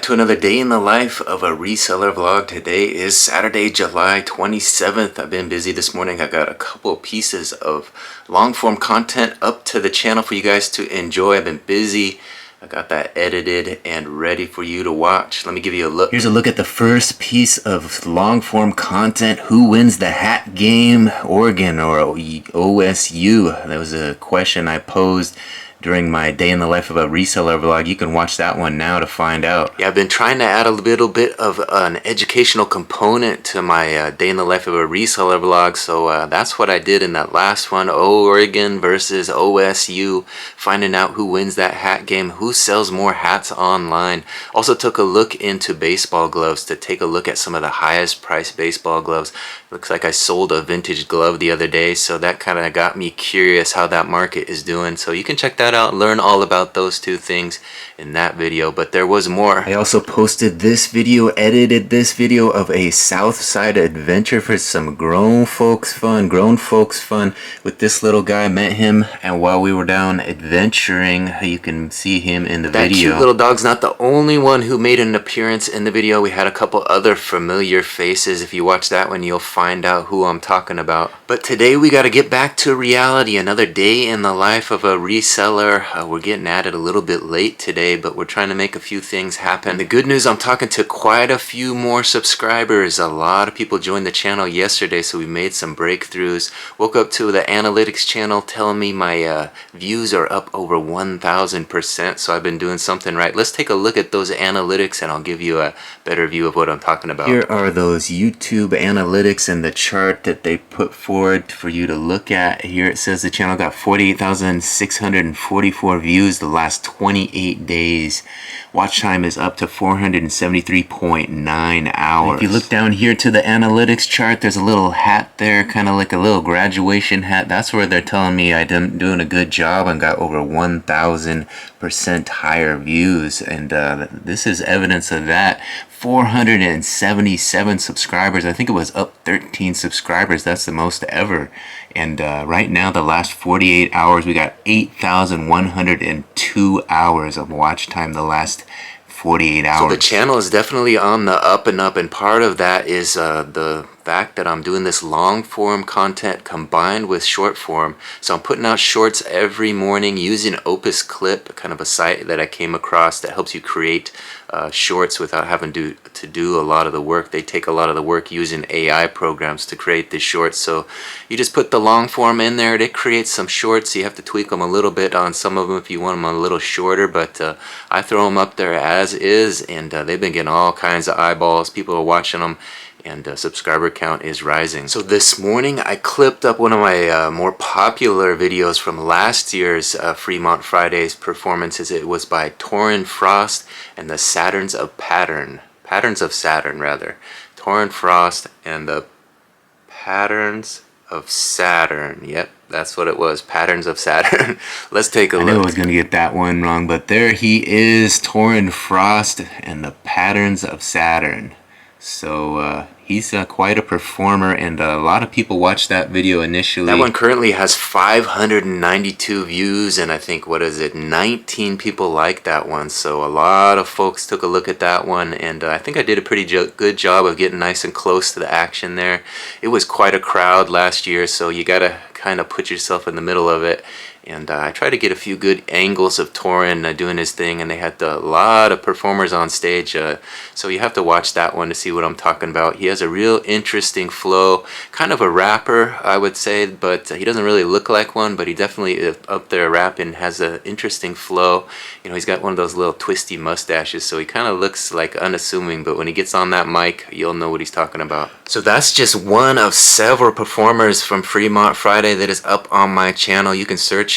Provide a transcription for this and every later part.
back to another day in the life of a reseller vlog. Today is Saturday, July 27th. I've been busy this morning. I got a couple pieces of long form content up to the channel for you guys to enjoy. I've been busy. I got that edited and ready for you to watch. Let me give you a look. Here's a look at the first piece of long form content. Who wins the hat game? Oregon or OSU? That was a question I posed during my day in the life of a reseller vlog. You can watch that one now to find out. Yeah, I've been trying to add a little bit of an educational component to my day in the life of a reseller vlog, so that's what I did in that last one. Oregon versus OSU, finding out who wins that hat game, who sells more hats online. Also took a look into baseball gloves to take a look at some of the highest priced baseball gloves. Looks like I sold a vintage glove the other day, so that kind of got me curious how that market is doing. So you can check that out, learn all about those two things in that video, but there was more. I also posted this video, edited this video of a South Side adventure for some grown folks fun with this little guy. Met him, and while we were down adventuring, you can see him in the video. That cute little dog's not the only one who made an appearance in the video. We had a couple other familiar faces. If you watch that one, you'll find out who I'm talking about. But today we got to get back to reality. Another day in the life of a reseller. We're getting at it a little bit late today, but we're trying to make a few things happen. The good news, I'm talking to quite a few more subscribers. A lot of people joined the channel yesterday, so we made some breakthroughs. Woke up to the analytics channel telling me my views are up over 1,000%, so I've been doing something right. Let's take a look at those analytics and I'll give you a better view of what I'm talking about. Here are those YouTube analytics and the chart that they put forward for you to look at. Here it says the channel got 48,644 views the last 28 days. Watch time is up to 473.9 hours. If you look down here to the analytics chart, there's a little hat there, kind of like a little graduation hat. That's where they're telling me I'm doing a good job and got over 1,000% higher views, and this is evidence of that. 477 subscribers. I think it was up 13 subscribers. That's the most ever. And right now, the last 48 hours, we got 8,102 hours of watch time the last 48 hours. So the channel is definitely on the up and up, and part of that is the fact that I'm doing this long form content combined with short form. So I'm putting out shorts every morning using Opus Clip, kind of a site that I came across that helps you create shorts without having to do a lot of the work. They take a lot of the work using AI programs to create the shorts. So you just put the long form in there, it creates some shorts. You have to tweak them a little bit on some of them if you want them a little shorter, but I throw them up there as is, and they've been getting all kinds of eyeballs. People are watching them, and subscriber count is rising. So this morning I clipped up one of my more popular videos from last year's Fremont Fridays performances. It was by Torin Frost and the Patterns of Saturn rather. Torin Frost and the Patterns of Saturn. Yep, that's what it was. Patterns of Saturn. Let's take a look. I knew I was going to get that one wrong, but there he is, Torin Frost and the Patterns of Saturn. So he's quite a performer, and a lot of people watched that video initially. That one currently has 592 views, and I think, 19 people liked that one. So a lot of folks took a look at that one, and I think I did a pretty good job of getting nice and close to the action there. It was quite a crowd last year, so you gotta kind of put yourself in the middle of it. And I tried to get a few good angles of Torin doing his thing, and they had a lot of performers on stage, so you have to watch that one to see what I'm talking about. He has a real interesting flow, kind of a rapper, I would say, but he doesn't really look like one, but he definitely is up there rapping, has an interesting flow. You know, he's got one of those little twisty mustaches, so he kind of looks like unassuming, but when he gets on that mic, you'll know what he's talking about. So that's just one of several performers from Fremont Friday that is up on my channel. You can search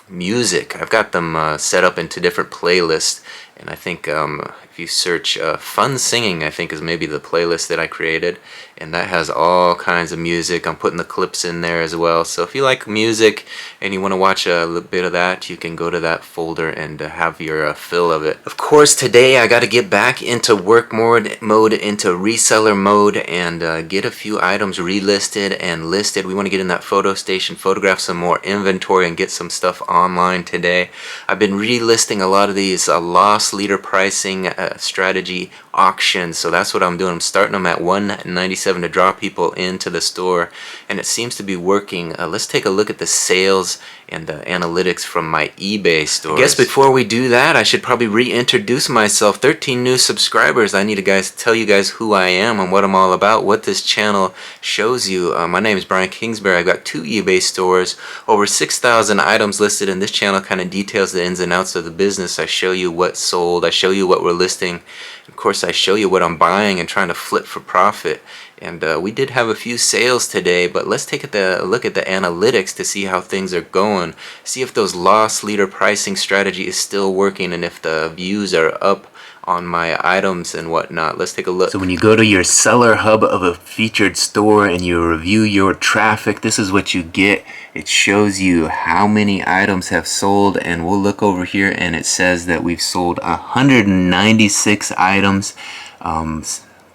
music. I've got them set up into different playlists, and I think if you search fun singing, I think is maybe the playlist that I created, and that has all kinds of music. I'm putting the clips in there as well, so if you like music and you want to watch a little bit of that, you can go to that folder and have your fill of it. Of course, today I got to get back into work mode, into reseller mode, and get a few items relisted and listed. We want to get in that photo station, photograph some more inventory, and get some stuff online today. I've been relisting a lot of these lost loss leader pricing strategy auctions. So that's what I'm doing. I'm starting them at $197 to draw people into the store, and it seems to be working. Let's take a look at the sales and the analytics from my eBay store. I guess before we do that, I should probably reintroduce myself. 13 new subscribers. I need to tell you guys who I am and what I'm all about, what this channel shows you. My name is Brian Kingsbury. I've got 2 eBay stores, over 6,000 items listed, and this channel kind of details the ins and outs of the business. I show you what's sold, I show you what we're listing, of course I show you what I'm buying and trying to flip for profit. And we did have a few sales today, but let's take a look at the analytics to see how things are going, see if those loss leader pricing strategy is still working, and if the views are up on my items and whatnot. Let's take a look. So when you go to your seller hub of a featured store and you review your traffic, this is what you get. It shows you how many items have sold, and we'll look over here and it says that we've sold 196 items.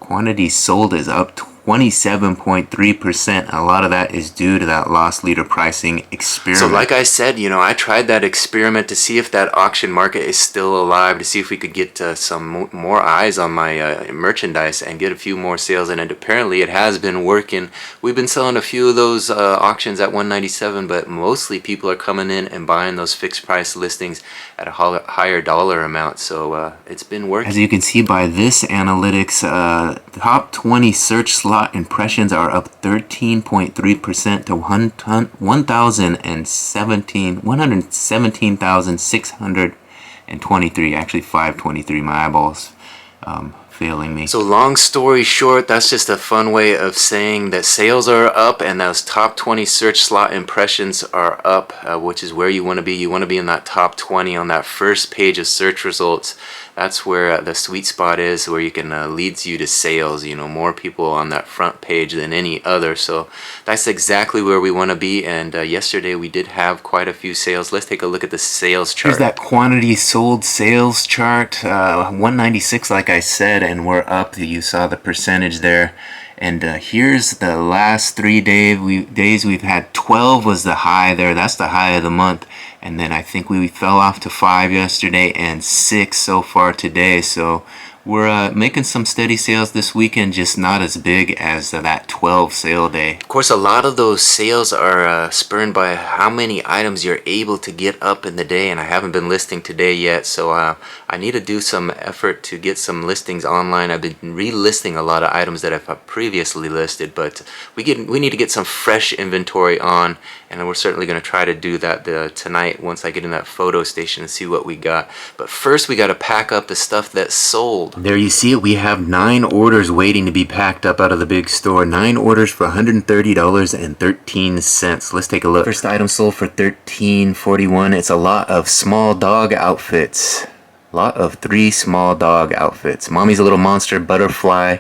Quantity sold is up 27.3%. A lot of that is due to that loss leader pricing experiment. So like I said, you know, I tried that experiment to see if that auction market is still alive, to see if we could get some more eyes on my merchandise and get a few more sales, and apparently it has been working. We've been selling a few of those auctions at $197, but mostly people are coming in and buying those fixed price listings at a higher dollar amount, so it's been working. As you can see by this analytics, top 20 search slot impressions are up 13.3% to 117,623. Actually 523. My eyeballs failing me. So long story short, that's just a fun way of saying that sales are up and those top 20 search slot impressions are up, which is where you want to be. You want to be in that top 20 on that first page of search results. That's where the sweet spot is, where you can leads you to sales. You know, more people on that front page than any other. So that's exactly where we want to be. And yesterday we did have quite a few sales. Let's take a look at the sales chart. Here's that quantity sold sales chart. 196, like I said, and we're up. You saw the percentage there. And here's the last 3 days we've had. 12 was the high there. That's the high of the month. And then I think we fell off to 5 yesterday and 6 so far today. So we're making some steady sales this weekend, just not as big as that 12 sale day. Of course, a lot of those sales are spurred by how many items you're able to get up in the day, and I haven't been listing today yet, so I need to do some effort to get some listings online. I've been relisting a lot of items that I've previously listed, but we need to get some fresh inventory on, and we're certainly going to try to do that tonight once I get in that photo station and see what we got. But first we got to pack up the stuff that's sold. There you see it. We have 9 orders waiting to be packed up out of the big store. 9 orders for $130.13. Let's take a look. First item sold for $13.41. It's a lot of small dog outfits. A lot of 3 small dog outfits. Mommy's a Little Monster, Butterfly,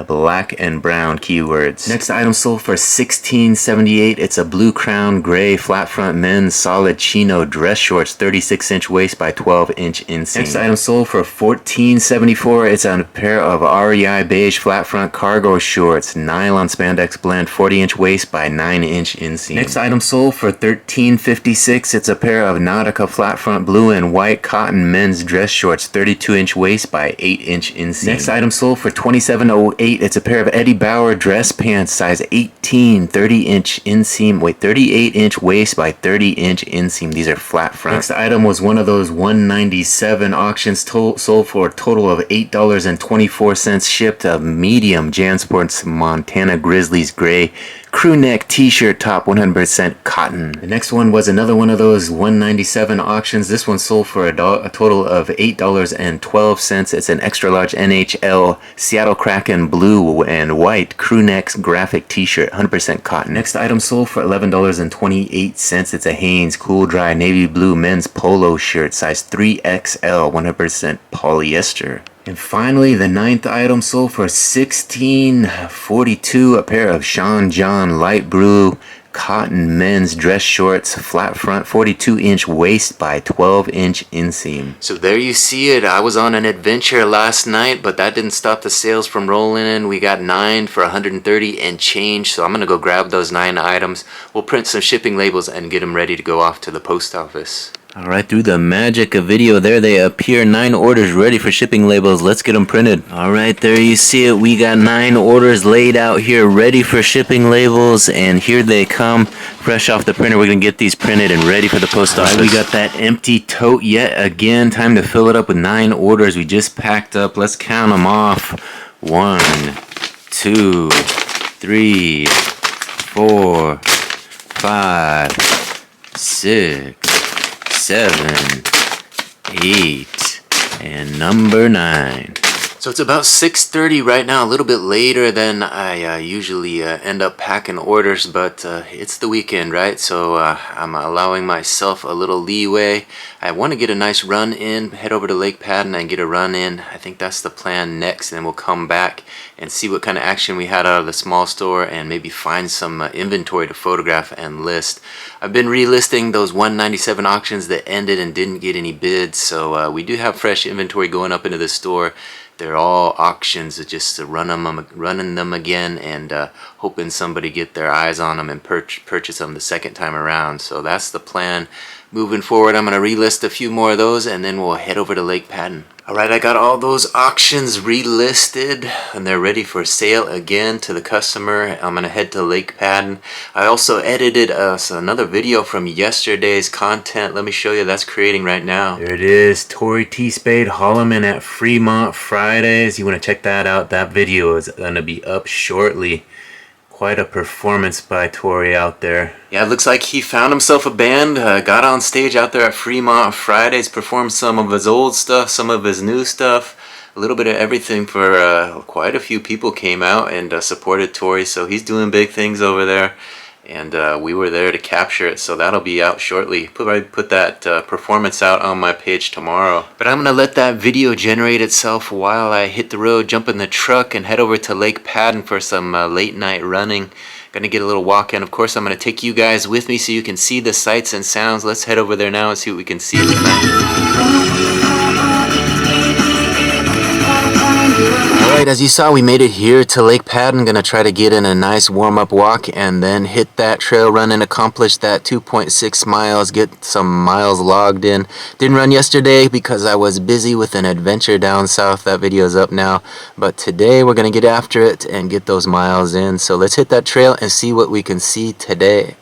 black and brown keywords. Next item sold for $16.78. It's a blue crown gray flat front men's solid chino dress shorts, 36-inch waist by 12-inch inseam. Next item sold for $14.74. It's a pair of REI beige flat front cargo shorts, nylon spandex blend, 40-inch waist by 9-inch inseam. Next item sold for $13.56. It's a pair of Nautica flat front blue and white cotton men's dress shorts, 32-inch waist by 8-inch inseam. Next item sold for $27.08. It's a pair of Eddie Bauer dress pants, size 18, 30-inch inseam, 38-inch waist by 30-inch inseam. These are flat front. Next item was one of those 197 auctions sold for a total of $8.24, shipped a medium JanSports Montana Grizzlies gray crew neck t-shirt top, 100% cotton. The next one was another one of those 197 auctions. This one sold for a total of $8.12. It's an extra large NHL Seattle Kraken blue and white crew neck graphic t-shirt, 100% cotton. Next item sold for $11.28. It's a Hanes cool dry navy blue men's polo shirt, size 3XL, 100% polyester. And finally, the 9th item sold for $16.42, a pair of Sean John light blue cotton men's dress shorts, flat front, 42-inch waist by 12-inch inseam. So there you see it. I was on an adventure last night, but that didn't stop the sales from rolling in. We got 9 for $130 and change, so I'm going to go grab those 9 items. We'll print some shipping labels and get them ready to go off to the post office. Alright, through the magic of video, there they appear. 9 orders ready for shipping labels. Let's get them printed. Alright, there you see it. We got 9 orders laid out here, ready for shipping labels, and here they come. Fresh off the printer, we're going to get these printed and ready for the post office. We got that empty tote yet again. Time to fill it up with 9 orders we just packed up. Let's count them off. 1, 2, 3, 4, 5, 6, 7, 8, and number 9. So it's about 6:30 right now, a little bit later than I usually end up packing orders, but it's the weekend, right? So I'm allowing myself a little leeway. I want to get a nice run in, head over to Lake Padden and get a run in. I think that's the plan next, and we'll come back and see what kind of action we had out of the small store and maybe find some inventory to photograph and list. I've been relisting those 197 auctions that ended and didn't get any bids, so we do have fresh inventory going up into the store. They're all auctions, just running them again and hoping somebody get their eyes on them and purchase them the second time around. So that's the plan. Moving forward, I'm going to relist a few more of those and then we'll head over to Lake Padden. Alright, I got all those auctions relisted and they're ready for sale again to the customer. I'm going to head to Lake Padden. I also edited another video from yesterday's content. Let me show you, that's creating right now. There it is, Tori T. Spade Holloman at Fremont Fridays. You want to check that out. That video is going to be up shortly. Quite a performance by Tori out there. Yeah, it looks like he found himself a band, got on stage out there at Fremont Fridays, performed some of his old stuff, some of his new stuff, a little bit of everything for quite a few people came out and supported Tori, so he's doing big things over there. And we were there to capture it, so that'll be out shortly. Probably put that performance out on my page tomorrow. But I'm gonna let that video generate itself while I hit the road, jump in the truck, and head over to Lake Padden for some late night running. Gonna get a little walk in. Of course, I'm gonna take you guys with me so you can see the sights and sounds. Let's head over there now and see what we can see tonight. Alright, as you saw, we made it here to Lake Padden. Gonna try to get in a nice warm-up walk and then hit that trail run and accomplish that 2.6 miles, get some miles logged in. Didn't run yesterday because I was busy with an adventure down south. That video's up now. But today we're gonna get after it and get those miles in. So let's hit that trail and see what we can see today.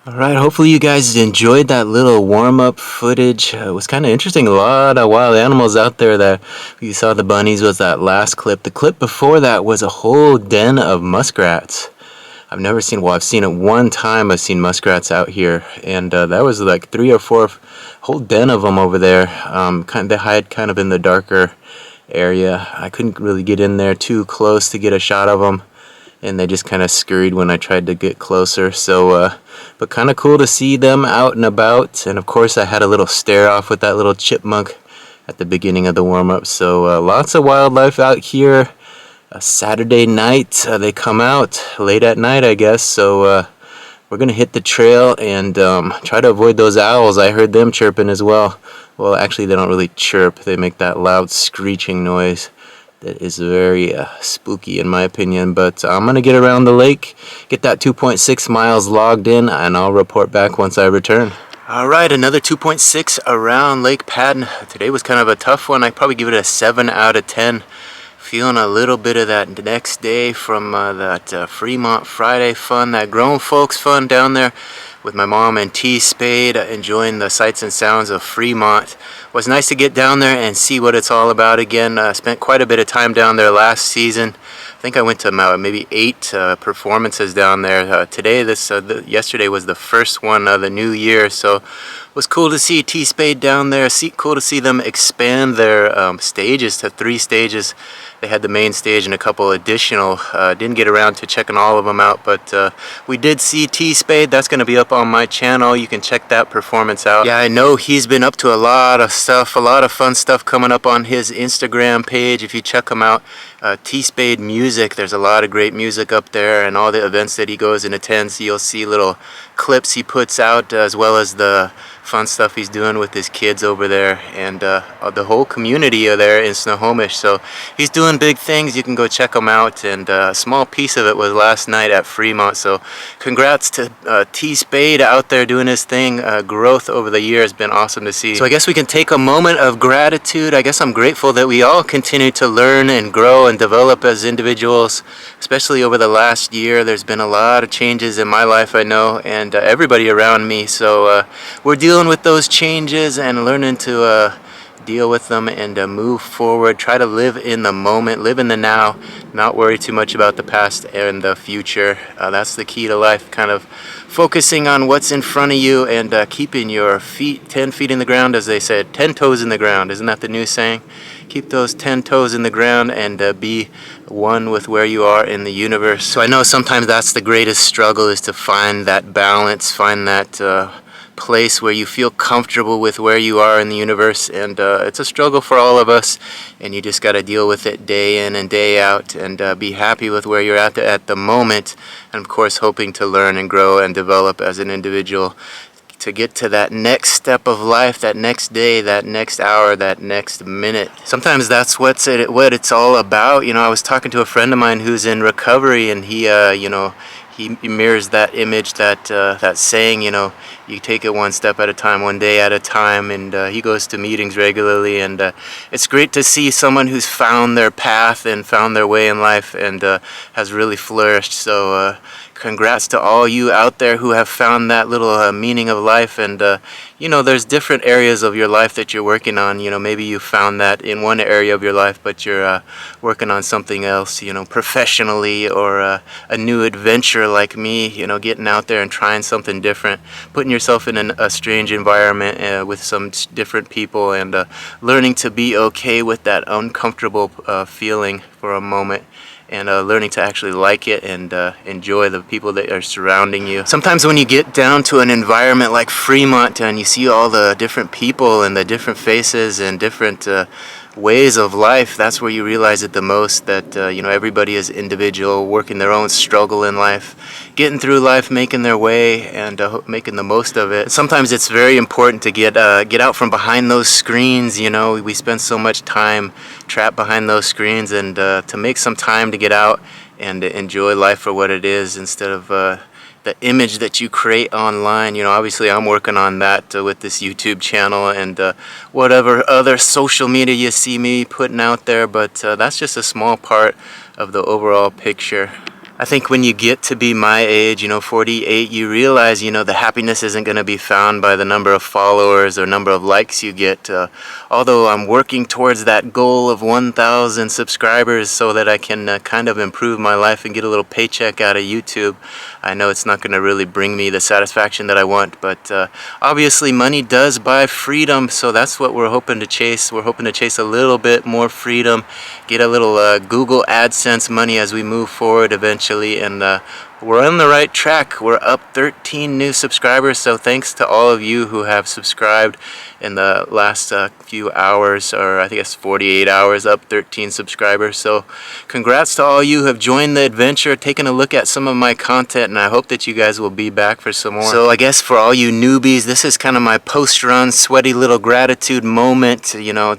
Alright, hopefully you guys enjoyed that little warm-up footage. It was kind of interesting. A lot of wild animals out there. That you saw the bunnies was that last clip. The clip before that was a whole den of muskrats. I've never seen, well, I've seen it one time. I've seen muskrats out here, and that was like 3 or 4 whole den of them over there. They hide kind of in the darker area. I couldn't really get in there too close to get a shot of them, and they just kind of scurried when I tried to get closer. So but kind of cool to see them out and about. And of course I had a little stare off with that little chipmunk at the beginning of the warm-up. So lots of wildlife out here. Saturday night. They come out late at night, I guess, so we're gonna hit the trail and try to avoid those owls. I heard them chirping as well. Well, actually they don't really chirp, they make that loud screeching noise that is very spooky in my opinion. But I'm gonna get around the lake, get that 2.6 miles logged in, and I'll report back once I return. Alright, another 2.6 around Lake Padden. Today was kind of a tough one. I'd probably give it a 7 out of 10. Feeling a little bit of that next day from that Fremont Friday fun, that grown folks fun down there with my mom and T-Spade, enjoying the sights and sounds of Fremont. It was nice to get down there and see what it's all about again. Spent quite a bit of time down there last season. I think I went to maybe 8 performances down there. Yesterday was the first one of the new year, so it was cool to see T-Spade down there. Cool to see them expand their stages to 3 stages. They had the main stage and a couple additional. Didn't get around to checking all of them out, but we did see T-Spade. That's going to be up on my channel. You can check that performance out. Yeah, I know he's been up to a lot of stuff, a lot of fun stuff coming up on his Instagram page. If you check him out, T-Spade Music, there's a lot of great music up there, and all the events that he goes and attends, you'll see little clips he puts out, as well as the fun stuff he's doing with his kids over there, and the whole community there in Snohomish. So he's doing big things. You can go check him out, and a small piece of it was last night at Fremont. So congrats to T-Spade out there doing his thing. Growth over the year has been awesome to see. So I guess we can take a moment of gratitude. I guess I'm grateful that we all continue to learn and grow and develop as individuals, especially over the last year. There's been a lot of changes in my life, I know, and everybody around me. So we're dealing with those changes and learning to deal with them and move forward. Try to live in the moment, live in the now, not worry too much about the past and the future. That's the key to life, kind of focusing on what's in front of you and keeping your feet 10 feet in the ground, as they said, 10 toes in the ground. Isn't that the new saying? Keep those 10 toes in the ground and be one with where you are in the universe. So I know sometimes that's the greatest struggle, is to find that balance, find that place where you feel comfortable with where you are in the universe, and it's a struggle for all of us, and you just got to deal with it day in and day out, and be happy with where you're at the moment, and of course hoping to learn and grow and develop as an individual to get to that next step of life, that next day, that next hour, that next minute. Sometimes that's what it's all about. You know, I was talking to a friend of mine who's in recovery, and he mirrors that image, that saying, you know, you take it one step at a time, one day at a time, and he goes to meetings regularly, and it's great to see someone who's found their path and found their way in life and has really flourished. So congrats to all you out there who have found that little meaning of life. And you know, there's different areas of your life that you're working on. You know, maybe you found that in one area of your life, but you're working on something else, you know, professionally, or a new adventure like me, you know, getting out there and trying something different, putting yourself in a strange environment with some different people, and learning to be okay with that uncomfortable feeling for a moment, and learning to actually like it and enjoy the people that are surrounding you. Sometimes when you get down to an environment like Fremont and you see all the different people and the different faces and different ways of life, that's where you realize it the most, that you know, everybody is individual, working their own struggle in life, getting through life, making their way, and making the most of it. Sometimes it's very important to get out from behind those screens. You know, we spend so much time trapped behind those screens, and to make some time to get out and enjoy life for what it is, instead of the image that you create online. You know, obviously I'm working on that with this YouTube channel and whatever other social media you see me putting out there, but that's just a small part of the overall picture. I think when you get to be my age, you know, 48, you realize, you know, the happiness isn't going to be found by the number of followers or number of likes you get. Although I'm working towards that goal of 1,000 subscribers so that I can kind of improve my life and get a little paycheck out of YouTube. I know it's not going to really bring me the satisfaction that I want, but obviously money does buy freedom, so that's what we're hoping to chase. We're hoping to chase a little bit more freedom, get a little Google AdSense money as we move forward eventually, and we're on the right track. We're up 13 new subscribers, so thanks to all of you who have subscribed in the last few hours, or I think it's 48 hours, up 13 subscribers. So congrats to all you who have joined the adventure, taken a look at some of my content, and I hope that you guys will be back for some more. So I guess for all you newbies, this is kind of my post-run sweaty little gratitude moment. You know,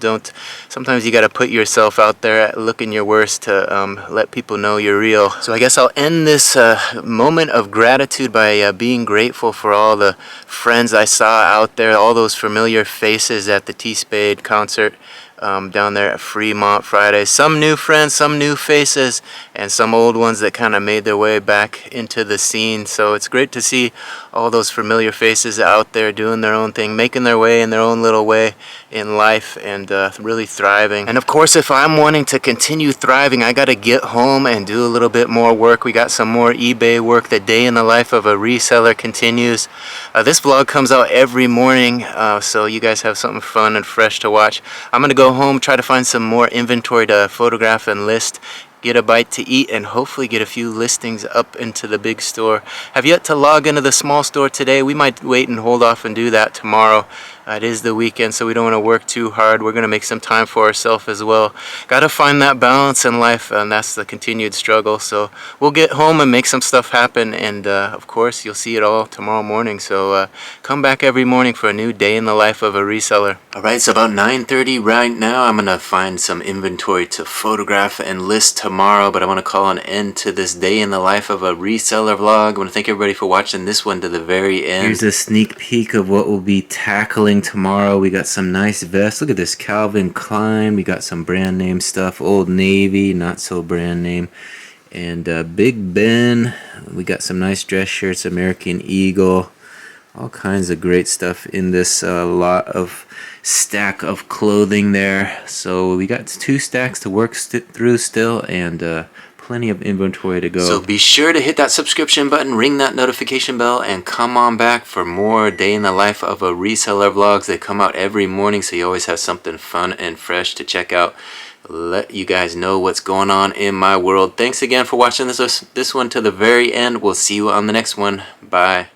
sometimes you got to put yourself out there, looking your worst to let people know you're real. So I guess I'll end this moment of gratitude by being grateful for all the friends I saw out there, all those familiar faces at the T-Spade concert down there at Fremont Friday. Some new friends, some new faces, and some old ones that kind of made their way back into the scene. So it's great to see all those familiar faces out there doing their own thing, making their way in their own little way in life, and really thriving. And of course, if I'm wanting to continue thriving, I got to get home and do a little bit more work. We got some more eBay work. The day in the life of a reseller continues. This vlog comes out every morning, so you guys have something fun and fresh to watch. I'm gonna go home, try to find some more inventory to photograph and list, get a bite to eat, and hopefully get a few listings up into the big store. Have yet to log into the small store today. We might wait and hold off and do that tomorrow. It is the weekend, so we don't want to work too hard. We're going to make some time for ourselves as well. Got to find that balance in life, and that's the continued struggle. So we'll get home and make some stuff happen, and of course, you'll see it all tomorrow morning. So come back every morning for a new day in the life of a reseller. All right, it's about 9:30 right now. I'm going to find some inventory to photograph and list tomorrow, but I want to call an end to this day in the life of a reseller vlog. I want to thank everybody for watching this one to the very end. Here's a sneak peek of what we'll be tackling tomorrow. We got some nice vests. Look at this Calvin Klein. We got some brand name stuff. Old Navy, not so brand name. And Big Ben. We got some nice dress shirts. American Eagle. All kinds of great stuff in this lot of stack of clothing there. So we got 2 stacks to work through still, and plenty of inventory to go. So be sure to hit that subscription button, ring that notification bell, and come on back for more day in the life of a reseller vlogs. They come out every morning, so you always have something fun and fresh to check out. Let you guys know what's going on in my world. Thanks again for watching this one to the very end. We'll see you on the next one. Bye.